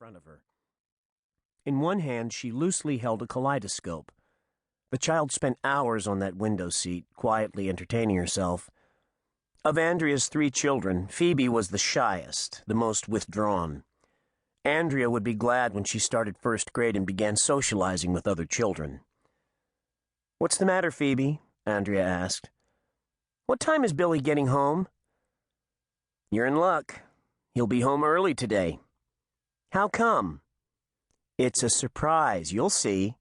front of her. In one hand, she loosely held a kaleidoscope. The child spent hours on that window seat, quietly entertaining herself. Of Andrea's 3 children, Phoebe was the shyest, the most withdrawn. Andrea would be glad when she started first grade and began socializing with other children. "What's the matter, Phoebe?" Andrea asked. "What time is Billy getting home?" "You're in luck. He'll be home early today." "How come?" "It's a surprise, you'll see."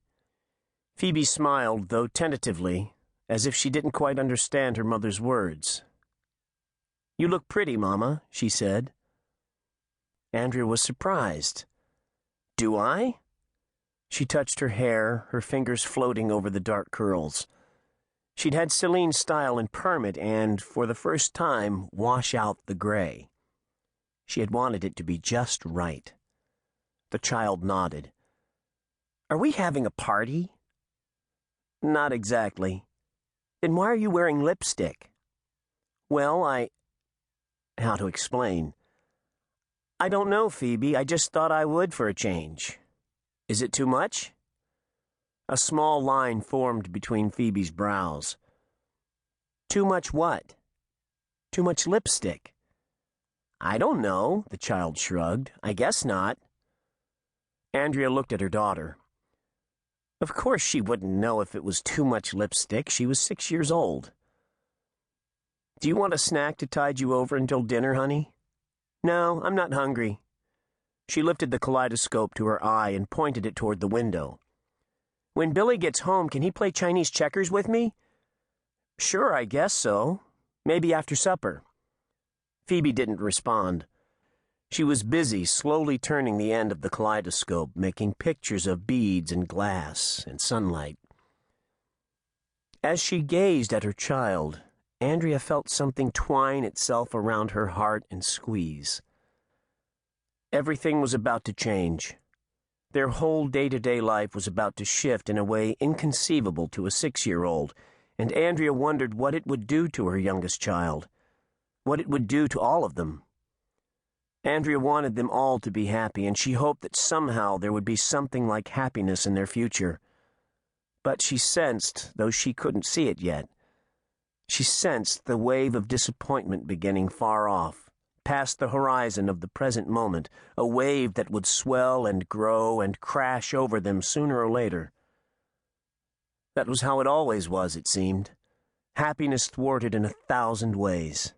Phoebe smiled, though tentatively, as if she didn't quite understand her mother's words. "You look pretty, Mama," she said. Andrea was surprised. "Do I?" She touched her hair, her fingers floating over the dark curls. She'd had Celine's style and perm it and, for the first time, wash out the gray. She had wanted it to be just right. The child nodded. "Are we having a party?" "Not exactly." "Then why are you wearing lipstick?" "Well, How to explain?" "I don't know, Phoebe. I just thought I would for a change." "Is it too much?" A small line formed between Phoebe's brows. "Too much what?" "Too much lipstick." "I don't know," the child shrugged. "I guess not." Andrea looked at her daughter. Of course she wouldn't know if it was too much lipstick. She was 6 years old. "Do you want a snack to tide you over until dinner, honey?" "No, I'm not hungry." She lifted the kaleidoscope to her eye and pointed it toward the window. "When Billy gets home, can he play Chinese checkers with me?" "Sure, I guess so. Maybe after supper." Phoebe didn't respond. She was busy slowly turning the end of the kaleidoscope, making pictures of beads and glass and sunlight. As she gazed at her child, Andrea felt something twine itself around her heart and squeeze. Everything was about to change. Their whole day-to-day life was about to shift in a way inconceivable to a 6-year-old, and Andrea wondered what it would do to her youngest child, what it would do to all of them. Andrea wanted them all to be happy, and she hoped that somehow there would be something like happiness in their future. But she sensed, though she couldn't see it yet, she sensed the wave of disappointment beginning far off, past the horizon of the present moment, a wave that would swell and grow and crash over them sooner or later. That was how it always was, it seemed. Happiness thwarted in 1,000 ways.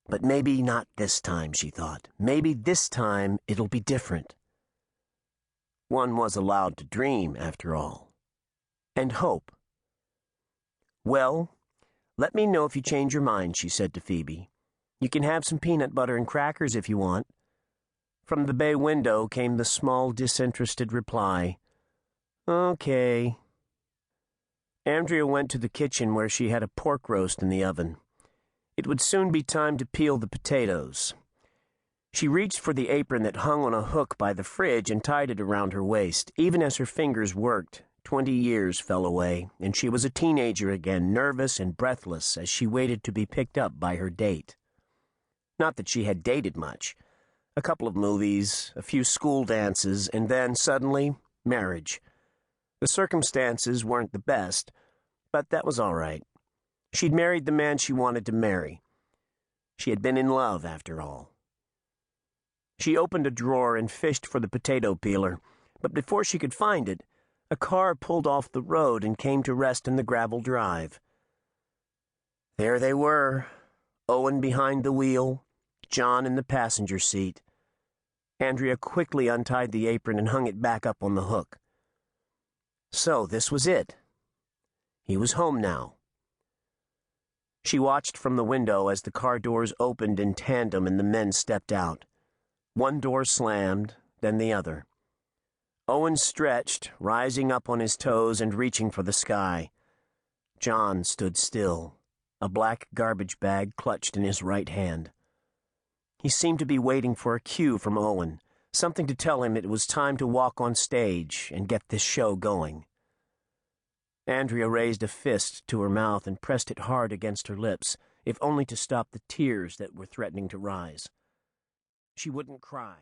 But maybe not this time, she thought. Maybe this time it'll be different. One was allowed to dream, after all. And hope. "Well, let me know if you change your mind," she said to Phoebe. "You can have some peanut butter and crackers if you want." From the bay window came the small, disinterested reply, "Okay." Andrea went to the kitchen where she had a pork roast in the oven. It would soon be time to peel the potatoes. She reached for the apron that hung on a hook by the fridge and tied it around her waist. Even as her fingers worked, 20 years fell away, and she was a teenager again, nervous and breathless as she waited to be picked up by her date. Not that she had dated much. A couple of movies, a few school dances, and then, suddenly, marriage. The circumstances weren't the best, but that was all right. She'd married the man she wanted to marry. She had been in love, after all. She opened a drawer and fished for the potato peeler, but before she could find it, a car pulled off the road and came to rest in the gravel drive. There they were, Owen behind the wheel, John in the passenger seat. Andrea quickly untied the apron and hung it back up on the hook. So this was it. He was home now. She watched from the window as the car doors opened in tandem and the men stepped out. One door slammed, then the other. Owen stretched, rising up on his toes and reaching for the sky. John stood still, a black garbage bag clutched in his right hand. He seemed to be waiting for a cue from Owen, something to tell him it was time to walk on stage and get this show going. Andrea raised a fist to her mouth and pressed it hard against her lips, if only to stop the tears that were threatening to rise. She wouldn't cry.